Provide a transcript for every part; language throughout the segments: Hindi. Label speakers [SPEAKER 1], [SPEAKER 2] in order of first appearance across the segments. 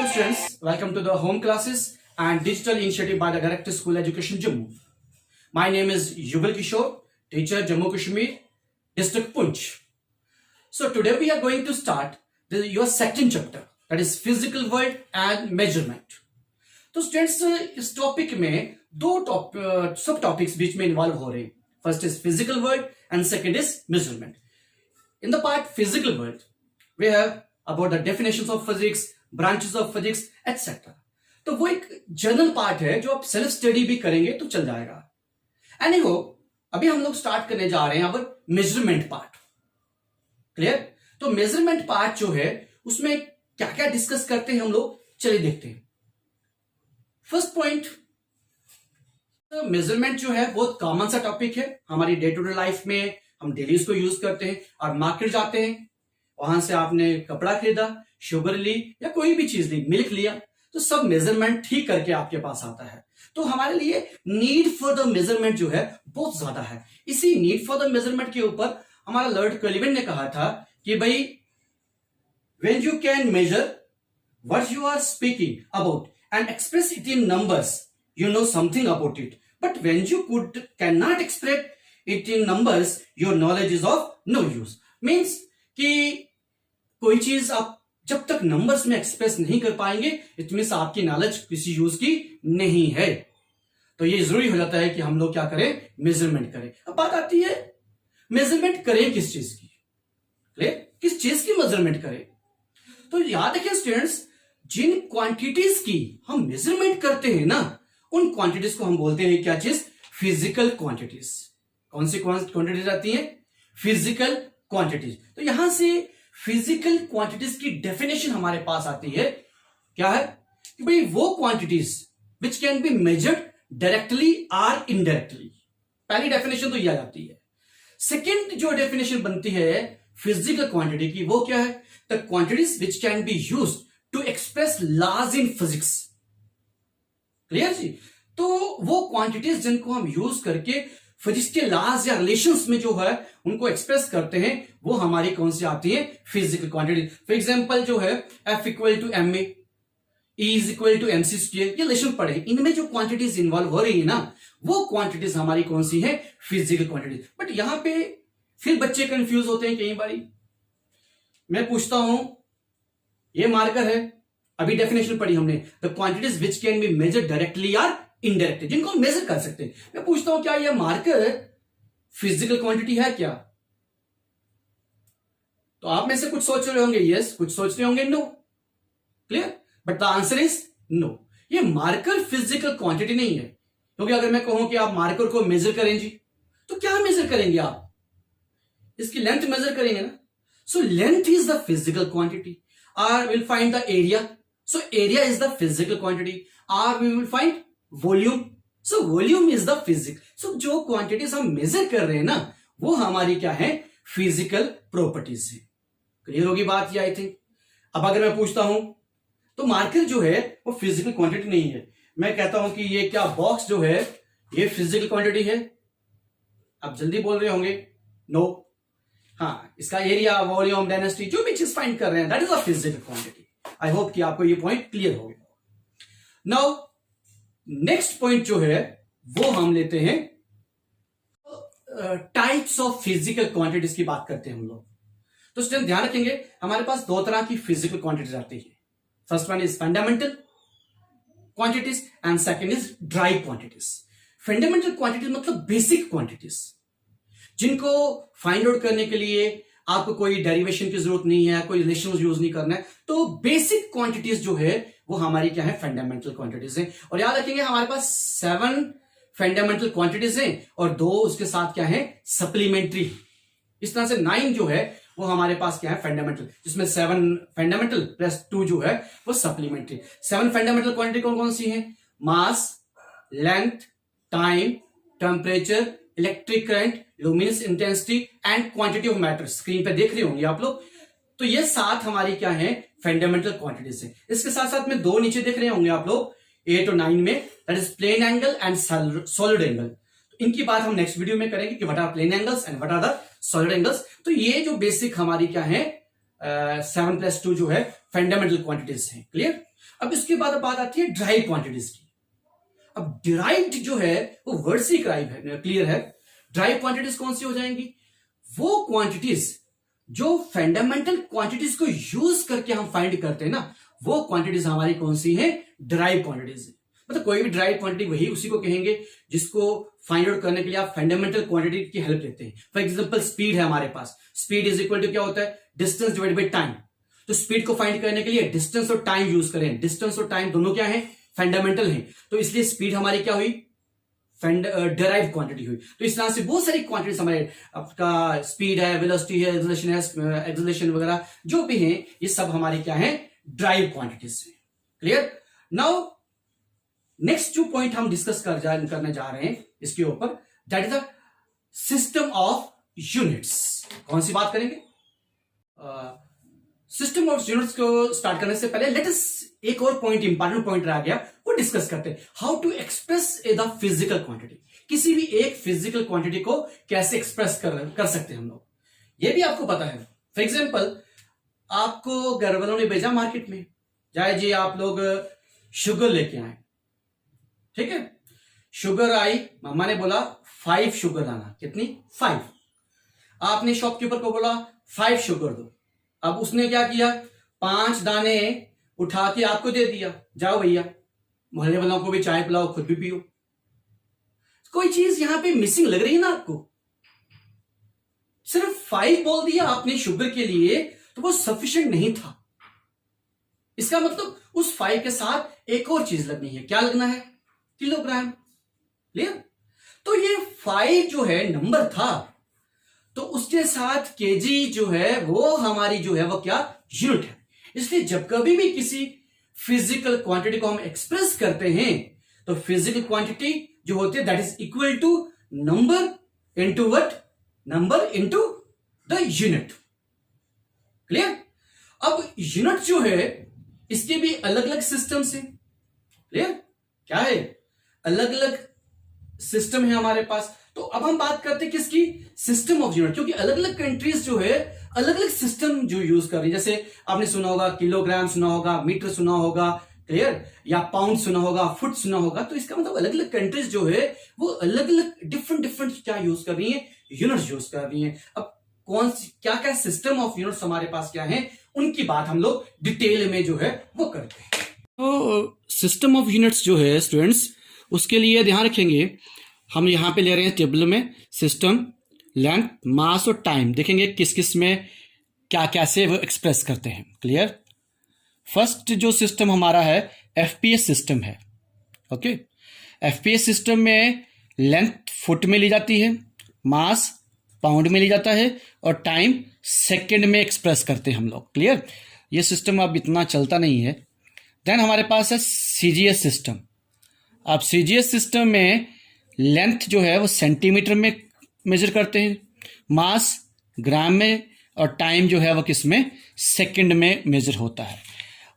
[SPEAKER 1] students, welcome to the home classes and digital initiative by the Director School Education Jammu. My name is Yuval Kishore, teacher Jammu Kashmir, District Poonch. So today we are going to start your second chapter, that is physical world and measurement. तो स्टूडेंट्स इस टॉपिक में दो सब टॉपिक्स बीच में इन्वॉल्व हो रहे हैं. First is physical world and second is measurement. In the part physical world we have about the definitions of physics, branches of physics etcetera. तो वो एक जनरल पार्ट है जो आप सेल्फ स्टडी भी करेंगे तो चल जाएगा. एंड अभी हम लोग स्टार्ट करने जा रहे हैं अब मेजरमेंट पार्ट. क्लियर? तो मेजरमेंट पार्ट जो है उसमें क्या क्या डिस्कस करते हैं हम लोग, चलिए देखते हैं. फर्स्ट पॉइंट, मेजरमेंट जो है बहुत कॉमन सा टॉपिक है हमारी डे टू डे लाइफ में. हम डेली इसको यूज करते हैं. और मार्केट जाते हैं, वहां से आपने कपड़ा खरीदा, शुगर ली या कोई भी चीज ली, मिल्क लिया, तो सब मेजरमेंट ठीक करके आपके पास आता है. तो हमारे लिए नीड फॉर द मेजरमेंट जो है बहुत ज्यादा है. इसी नीड फॉर द मेजरमेंट के ऊपर हमारा लॉर्ड कैल्विन ने कहा था कि भाई when you can measure what you are speaking about and express it in numbers, you know something about it. But when you cannot express it in numbers, your knowledge is of no use. Means कि कोई चीज आप जब तक नंबर्स में एक्सप्रेस नहीं कर पाएंगे, इट मीन्स आपकी नॉलेज किसी यूज की नहीं है. तो ये जरूरी हो जाता है कि हम लोग क्या करें, मेजरमेंट करें. अब बात आती है मेजरमेंट करें किस चीज की. किस चीज की मेजरमेंट करें? तो याद रखिए स्टूडेंट्स, जिन क्वांटिटीज की हम मेजरमेंट करते हैं ना, उन क्वांटिटीज को हम बोलते हैं क्या चीज, फिजिकल क्वांटिटीज. कौन सी क्वांटिटीज आती हैं? Physical quantities. तो यहां से फिजिकल क्वांटिटीज की डेफिनेशन हमारे पास आती है. क्या है कि भाई वो quantities which can be measured directly और इनडायरेक्टली. पहली डेफिनेशन तो यह आ जाती है. सेकेंड जो डेफिनेशन बनती है फिजिकल क्वांटिटी की, वो क्या है? The quantities which can be used to express laws in physics. Clear जी? तो वो क्वांटिटीज जिनको हम यूज करके फिजिक्स के लॉज या रिलेशंस में जो है उनको एक्सप्रेस करते हैं, वो हमारी कौन सी आती है? Physical quantity. फॉर एग्जांपल जो है F equal to M A, E is equal to M C square, ये रिलेशन पढ़े. इनमें जो क्वांटिटीज इन्वॉल्व हो रही है ना, वो क्वांटिटीज हमारी कौन सी है? Physical quantities. बट यहां पे फिर बच्चे कंफ्यूज होते हैं कई बारी. मैं पूछता हूं, ये मार्कर है, अभी डेफिनेशन पढ़ी हमने, the quantities which can be measure directly और इनडायरेक्टली, जिनको हम मेजर कर सकते हैं. मैं पूछता हूं क्या यह मार्कर फिजिकल क्वांटिटी है क्या? तो आप में से कुछ सोच रहे होंगे यस, कुछ सोच रहे होंगे no. Clear? But the answer is no. ये मार्कर फिजिकल क्वांटिटी नहीं है. क्योंकि अगर मैं कहूं कि आप मार्कर को मेजर करें जी, तो क्या मेजर करेंगे आप? इसकी लेंथ मेजर करेंगे ना. So length is the physical quantity, or we'll find the area. So area is the physical quantity, or we will find volume. So volume is the physical. So जो quantities हम measure कर रहे हैं ना, वो हमारी क्या है? Physical properties है. क्लियर होगी बात ये आई थिंक. अब अगर मैं पूछता हूं, तो मार्कर जो है वो फिजिकल क्वांटिटी नहीं है. मैं कहता हूं कि ये क्या बॉक्स जो है ये फिजिकल क्वांटिटी है. आप जल्दी बोल रहे होंगे नो. हाँ, इसका एरिया, वॉल्यूम, डेंसिटी, जो भी चीज फाइंड कर रहे हैं, that is a physical quantity. I hope कि आपको ये पॉइंट क्लियर हो गया. नाउ नेक्स्ट पॉइंट जो है वो हम लेते हैं टाइप्स ऑफ फिजिकल क्वांटिटीज की बात करते हैं हम लोग. तो स्टूडेंट ध्यान रखेंगे, हमारे पास दो तरह की फिजिकल क्वांटिटीज आती है. First one is fundamental quantities and second is dry quantities. Fundamental quantities मतलब बेसिक क्वांटिटीज, जिनको फाइंड आउट करने के लिए आपको कोई डेरिवेशन की जरूरत नहीं है, कोई रिलेशन यूज नहीं करना है. तो बेसिक क्वांटिटीज जो है वो हमारी क्या है? फंडामेंटल क्वांटिटीज है. और याद रखेंगे हमारे पास 7 फंडामेंटल क्वांटिटीज हैं और 2 उसके साथ क्या है? सप्लीमेंट्री. इस तरह से 9 जो है वो हमारे पास क्या है? फंडामेंटल, जिसमें 7 फंडामेंटल प्लस 2 जो है वो सप्लीमेंट्री. 7 फंडामेंटल क्वांटिटी कौन कौन सी है? Mass, length, time, temperature, electric current, luminous intensity and quantity of matter. Screen पे देख रहे होंगे आप लोग. तो ये 7 हमारी क्या है? फंडामेंटल क्वांटिटीज है. इसके साथ साथ में 2 नीचे देख रहे होंगे आप लोग 8 और 9 में, that is plane angle and solid angle. तो इनकी बात हम नेक्स्ट वीडियो में करेंगे कि what are plane angles and what are the solid angles. तो ये जो बेसिक हमारी क्या है 7 + 2 जो है फंडामेंटल क्वांटिटीज है. क्लियर? अब इसके बाद बात आती है ड्राइव क्वांटिटीज की। अब डिराइव्ड जो है वो वर्ड से क्लियर है। ड्राइव क्वांटिटीज कौन सी हो जाएंगी? वो क्वांटिटीज जो फंडामेंटल क्वांटिटीज को यूज करके हम फाइंड करते हैं ना, वो क्वांटिटीज हमारी कौन सी है? Drive quantities. मतलब कोई भी ड्राइव क्वांटिटी वही उसी को कहेंगे जिसको फाइंड आउट करने के लिए आप फंडामेंटल क्वांटिटी की हेल्प लेते हैं। फॉर एग्जांपल स्पीड है हमारे पास, स्पीड इज इक्वल टू क्या होता है? Distance divide by time. तो स्पीड को फाइंड करने के लिए डिस्टेंस और टाइम यूज करें। डिस्टेंस और टाइम दोनों क्या है? फंडामेंटल है। तो इसलिए स्पीड हमारी क्या हुई? डेराइव क्वांटिटी हुई। तो इस तरह से बहुत सारी क्वांटिटीज हमारे, आपका स्पीड है, वेलोसिटी है, एक्सेलरेशन वगैरह जो भी है, ये सब हमारे क्या है? ड्राइव क्वांटिटीज है। क्लियर? नाउ नेक्स्ट जो पॉइंट हम डिस्कस करने जा रहे हैं इसके ऊपर, that is the system of units. कौन सी बात करेंगे? सिस्टम ऑफ यूनिट्स को स्टार्ट करने से पहले लेट अस एक और पॉइंट, इंपॉर्टेंट पॉइंट रह गया, वो डिस्कस करते हैं। How to express the physical quantity. किसी भी एक फिजिकल क्वांटिटी को कैसे एक्सप्रेस कर सकते हैं हम लोग, ये भी आपको पता है। फॉर एग्जाम्पल, आपको घर वालों ने भेजा मार्केट में, जाए जी आप लोग शुगर लेके आए, ठीक है? शुगर आई, मम्मा ने बोला 5 शुगर लाना। कितनी? 5। आपने शॉपकीपर को बोला 5 शुगर दो। अब उसने क्या किया? 5 दाने उठा के आपको दे दिया, जाओ भैया मोहल्ले वालों को भी चाय पिलाओ, खुद भी पियो। कोई चीज यहां पे मिसिंग लग रही है ना आपको? सिर्फ 5 बोल दिया आपने शुगर के लिए, तो वो सफिशिएंट नहीं था। इसका मतलब उस 5 के साथ एक और चीज लगनी है। क्या लगना है? किलोग्राम। क्लियर? तो ये 5 जो है नंबर था, तो उसके साथ केजी जो है वो हमारी जो है वो क्या? यूनिट है। इसलिए जब कभी भी किसी फिजिकल क्वांटिटी को हम एक्सप्रेस करते हैं, तो फिजिकल क्वांटिटी जो होती है that is equal to number into what? Number into the unit. Clear? अब यूनिट जो है इसके भी अलग अलग सिस्टम्स हैं। क्लियर? क्या है? अलग अलग सिस्टम है हमारे पास। तो अब हम बात करते हैं किसकी? System of unit. क्योंकि अलग अलग कंट्रीज जो है अलग अलग सिस्टम जो यूज कर रही है। जैसे आपने सुना होगा किलोग्राम, सुना होगा मीटर, सुना होगा, क्लियर, या पाउंड सुना होगा, फुट सुना होगा। तो इसका मतलब अलग अलग कंट्रीज जो है वो अलग अलग डिफरेंट क्या यूज कर रही है? यूनिट्स यूज कर रही है। अब कौन सी क्या क्या सिस्टम ऑफ यूनिट्स हमारे पास क्या है, उनकी बात हम लोग डिटेल में जो है वो करते हैं। तो सिस्टम ऑफ यूनिट्स जो है स्टूडेंट्स, उसके लिए ध्यान रखेंगे, हम यहां पे ले रहे हैं टेबल में सिस्टम, लेंथ, मास और टाइम। देखेंगे किस किस में क्या कैसे वो एक्सप्रेस करते हैं। क्लियर? फर्स्ट जो सिस्टम हमारा है एफपीएस सिस्टम है। ओके, एफपीएस सिस्टम में लेंथ फुट में ली जाती है, मास पाउंड में ली जाता है और टाइम सेकंड में एक्सप्रेस करते हैं हम लोग। क्लियर? ये सिस्टम अब इतना चलता नहीं है। देन हमारे पास है सीजीएस सिस्टम। अब सीजीएस सिस्टम में लेंथ जो है वो सेंटीमीटर में मेजर करते हैं, मास ग्राम में और टाइम जो है वो किस में? सेकंड में मेजर होता है।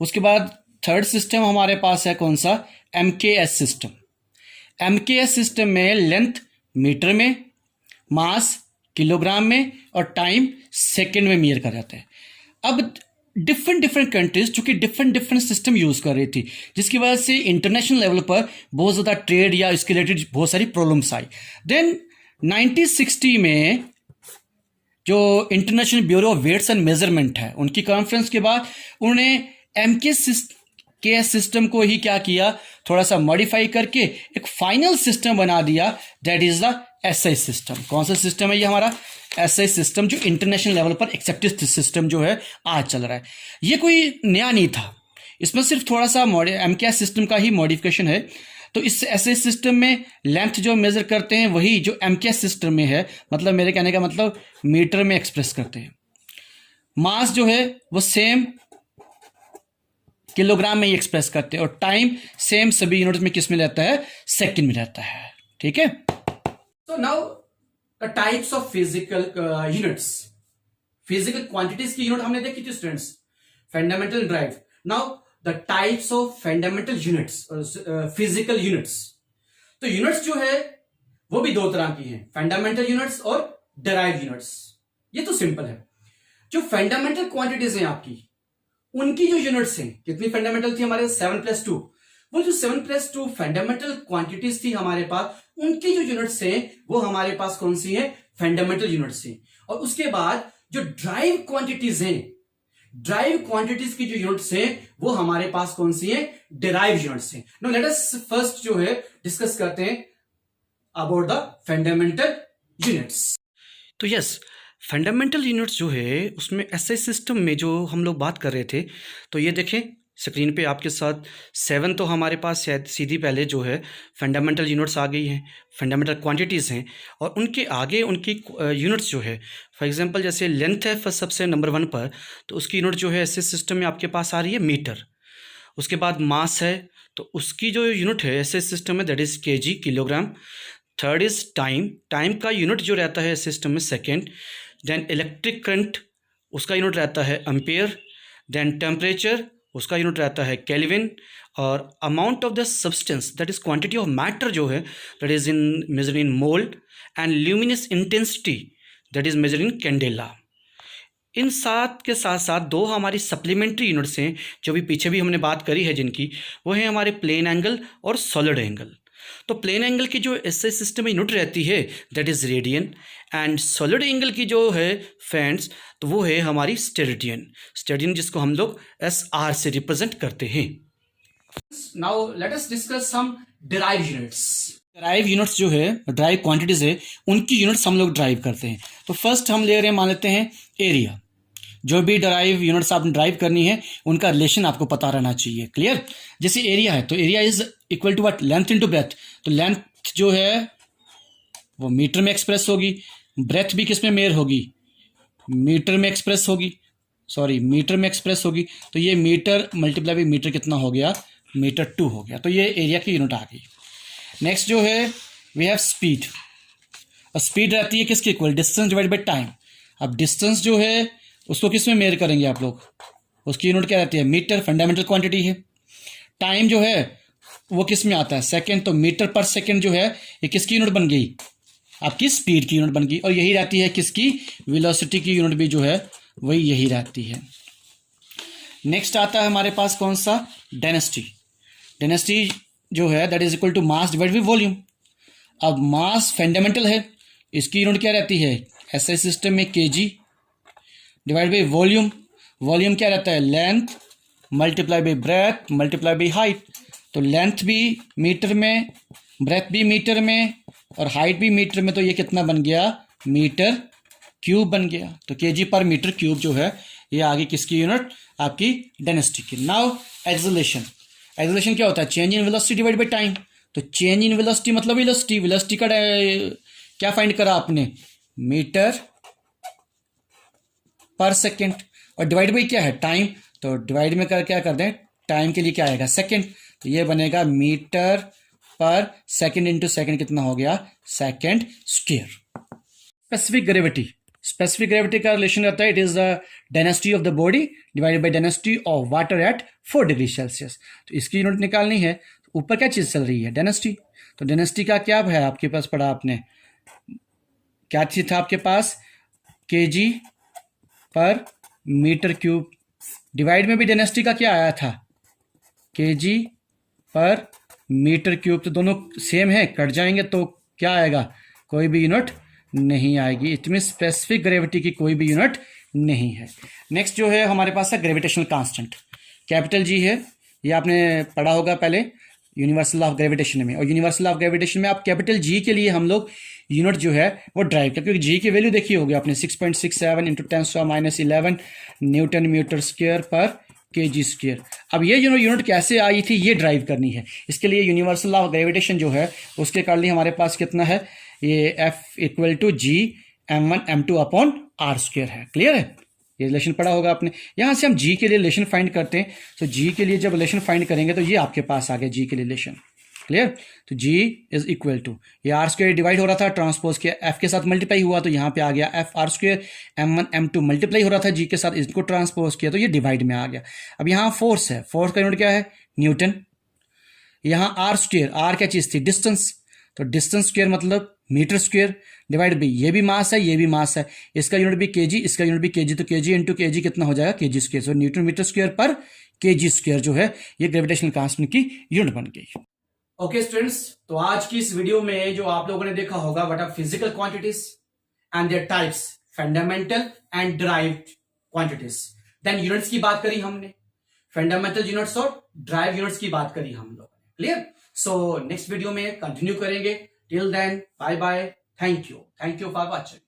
[SPEAKER 1] उसके बाद थर्ड सिस्टम हमारे पास है कौन सा? MKS system. एमकेएस सिस्टम में लेंथ मीटर में, मास किलोग्राम में और टाइम सेकंड में मेजर कर जाता है। अब डिफरेंट कंट्रीज चूंकि डिफरेंट सिस्टम यूज कर रही थी, जिसकी वजह से इंटरनेशनल लेवल पर बहुत ज्यादा ट्रेड या इसके रिलेटेड बहुत सारी प्रॉब्लम्स आई। देन 1960 में जो international bureau of weights and measurement है, उनकी कॉन्फ्रेंस के बाद उन्होंने एमकेएस सिस्टम को ही क्या किया? थोड़ा सा मॉडिफाई करके एक फाइनल सिस्टम बना दिया, that is the SI system. कौन सा सिस्टम है ये? हमारा एसआई सिस्टम, जो इंटरनेशनल लेवल पर एक्सेप्टेड सिस्टम जो है आज चल रहा है। ये कोई नया नहीं था, इसमें सिर्फ थोड़ा सा एमकेएस सिस्टम का ही मॉडिफिकेशन है। तो इस एसआई सिस्टम में लेंथ जो मेजर करते हैं वही जो एमकेएस सिस्टम में है, मतलब मेरे कहने का मतलब मीटर में एक्सप्रेस करते हैं। मास जो है वो सेम किलोग्राम में ही एक्सप्रेस करते हैं और टाइम सेम सभी यूनिट में किस में रहता है? सेकंड में रहता है। ठीक है? तो now the types of physical units. Physical quantities की यूनिट हमने देखी थी students, fundamental drive. Now the types of fundamental units, physical units. तो यूनिट्स जो है वो भी दो तरह की हैं, फंडामेंटल यूनिट्स और डेराइव यूनिट्स। ये तो सिंपल है। जो फंडामेंटल क्वांटिटीज हैं आपकी, उनकी जो यूनिट्स हैं, कितनी फंडामेंटल थी हमारे 7+2, वो जो 7+2 फंडामेंटल क्वांटिटीज थी हमारे पास, उनकी जो यूनिट्स हैं वो हमारे पास कौन सी है, फंडामेंटल यूनिट्स हैं। और उसके बाद जो ड्राइव क्वांटिटीज हैं, ड्राइव क्वांटिटीज की जो यूनिट्स हैं वो हमारे पास कौन सी है, डिराइव यूनिट्स हैं। नो लेट अस फर्स्ट जो है डिस्कस करते हैं अबाउट द फंडामेंटल यूनिट्स। तो यस, फंडामेंटल यूनिट्स जो है उसमें एसआई सिस्टम में जो हम लोग बात कर रहे थे, तो ये देखें स्क्रीन पे आपके साथ 7 तो हमारे पास सीधी पहले जो है फंडामेंटल यूनिट्स आ गई हैं, फंडामेंटल क्वांटिटीज़ हैं, और उनके आगे उनकी यूनिट्स जो है, फॉर एग्जांपल जैसे लेंथ है फर्स्ट सबसे नंबर 1 पर, तो उसकी यूनिट जो है एसआई सिस्टम में आपके पास आ रही है मीटर। उसके बाद मास है, तो उसकी जो यूनिट है एसआई सिस्टम में that is KG, kilogram. Third is time, time का यूनिट जो रहता है सिस्टम में सेकेंड। देन इलेक्ट्रिक करंट, उसका यूनिट रहता है एम्पेयर। देन टेम्परेचर, उसका यूनिट रहता है केल्विन। और amount of the substance that is quantity of matter जो है that is in measure in mole. And luminous intensity that is measure in candela. इन सात के साथ साथ दो हमारी सप्लीमेंट्री यूनिट्स हैं जो भी पीछे भी हमने बात करी है जिनकी, वो है हमारे प्लेन एंगल और सॉलिड एंगल। तो प्लेन एंगल की जो एसआई सिस्टम में यूनिट रहती है that is radian, and solid angle की जो है फ्रेंड्स तो वो है हमारी स्टेरेडियन, स्टेरेडियन जिसको हम लोग SR से रिप्रेजेंट करते हैं। Now let us discuss some derive units. Derive units जो है, ड्राइव क्वांटिटीज है, उनकी यूनिट्स हम लोग ड्राइव करते हैं। तो फर्स्ट हम ले रहे हैं, मान लेते हैं एरिया। जो भी ड्राइव यूनिट्स आपने ड्राइव करनी है उनका रिलेशन आपको पता रहना चाहिए, क्लियर। जैसे एरिया है तो area is equal to what, length into breadth. तो लेंथ जो है वो मीटर में एक्सप्रेस होगी, ब्रेथ भी किस में मेयर होगी, मीटर में एक्सप्रेस होगी, मीटर में एक्सप्रेस होगी। तो ये मीटर मल्टीप्लाई बाई मीटर कितना हो गया, मीटर 2 हो गया। तो ये एरिया की यूनिट आ गई। नेक्स्ट जो है वी हैव स्पीड। और स्पीड रहती है किसके equal, distance divide by time. अब डिस्टेंस जो है उसको किस में मेयर करेंगे आप लोग, उसकी यूनिट क्या रहती है, मीटर, फंडामेंटल क्वांटिटी है। टाइम जो है वो किस में आता है, सेकंड। तो मीटर पर सेकंड जो है ये किसकी यूनिट बन गई, आपकी स्पीड की यूनिट बन गई। और यही रहती है किसकी, वेलोसिटी की यूनिट भी जो है वही यही रहती है। नेक्स्ट आता है हमारे पास कौन सा, डेंसिटी। डेंसिटी जो है that is equal to mass divide by volume. अब मास फंडामेंटल है, इसकी यूनिट क्या रहती है, एसआई सिस्टम में KG divide by volume. Volume क्या रहता है, length multiply by breadth multiply by height. तो लेंथ भी मीटर में, ब्रेथ भी मीटर में, और हाइट भी मीटर में। तो ये कितना बन गया, मीटर क्यूब बन गया। तो केजी पर मीटर क्यूब जो है ये आगे किसकी यूनिट, आपकी डेंसिटी की। Now acceleration. एक्सेलरेशन क्या होता है, change in velocity divide by time. तो चेंज इन वेलोसिटी मतलब वेलोसिटी, वेलोसिटी का क्या फाइंड करा आपने, मीटर पर सेकेंड। और डिवाइड बाई क्या है, टाइम। तो डिवाइड में कर क्या कर दें, टाइम के लिए क्या आएगा, सेकेंड। तो ये बनेगा मीटर पर सेकेंड इंटू सेकेंड कितना हो गया, second square. Specific gravity. Specific gravity का रिलेशन रहता है, it is the density of the body divided by density of water at 4 degree Celsius. तो इसकी यूनिट निकालनी है। तो ऊपर क्या चीज चल रही है, डेंसिटी। तो डेंसिटी का क्या है आपके पास, पढ़ा आपने, क्या चीज था आपके पास, केजी पर मीटर क्यूब। डिवाइड में भी डेंसिटी का क्या आया था, केजी पर मीटर क्यूब। तो दोनों सेम है, कट जाएंगे तो क्या आएगा, कोई भी यूनिट नहीं आएगी। इट मीन स्पेसिफिक ग्रेविटी की कोई भी यूनिट नहीं है। नेक्स्ट जो है हमारे पास है ग्रेविटेशनल कांस्टेंट, कैपिटल जी है। ये आपने पढ़ा होगा पहले यूनिवर्सल ऑफ ग्रेविटेशन में। और यूनिवर्सल ऑफ ग्रेविटेशन में आप कैपिटल जी के लिए हम लोग यूनिट जो है वो ड्राइव कर, क्योंकि जी की वैल्यू देखी होगी आपने 6.67 इंटू 10⁻11 न्यूटन मीटर स्क्वायर पर केजी स्क्वायर। अब ये जो यूनिट कैसे आई थी ये ड्राइव करनी है। इसके लिए यूनिवर्सल ऑफ ग्रेविटेशन जो है उसके कर लिए हमारे पास कितना है, ये F equal to G m1 m2 upon R square है। क्लियर है, ये रिलेशन पढ़ा होगा आपने। यहाँ से हम जी के लिए रिलेशन फाइंड करते हैं। तो जी के लिए जब रिलेशन फाइंड करेंगे तो ये आपके पास आ गया जी के लिए रिलेशन। क्लियर, तो जी इज इक्वल टू, ये आर स्क्वायर डिवाइड हो रहा था ट्रांसपोज के एफ के साथ मल्टीप्लाई हुआ, तो यहाँ पे आ गया F R square. m1 m2 multiply हो रहा था जी के साथ, इसको ट्रांसपोज किया तो ये डिवाइड में आ गया। अब यहाँ फोर्स है, फोर्स का यूनिट क्या है, न्यूटन। यहाँ आर स्क्वायर, आर क्या चीज थी, डिस्टेंस। तो डिस्टेंस स्क्वायर मतलब मीटर स्क्वायर डिवाइड बाई ये भी मास है, ये भी मास है, इसका यूनिट भी केजी, इसका यूनिट भी केजी, तो केजी इंटू केजी कितना हो जाएगा, केजी स्क्वायर। सो न्यूटन मीटर स्क्वायर पर केजी स्क्वायर जो है ये ग्रेविटेशनल कांस्टेंट की यूनिट बन गई। ओके स्टूडेंट्स, तो आज की इस वीडियो में जो आप लोगों ने देखा होगा what are physical quantities and their types, fundamental and derived quantities. Then units की बात करी हमने, फंडामेंटल यूनिट्स और ड्राइव यूनिट्स की बात करी हम लोग। क्लियर? सो नेक्स्ट वीडियो में कंटिन्यू करेंगे। Till then bye bye, thank you for watching.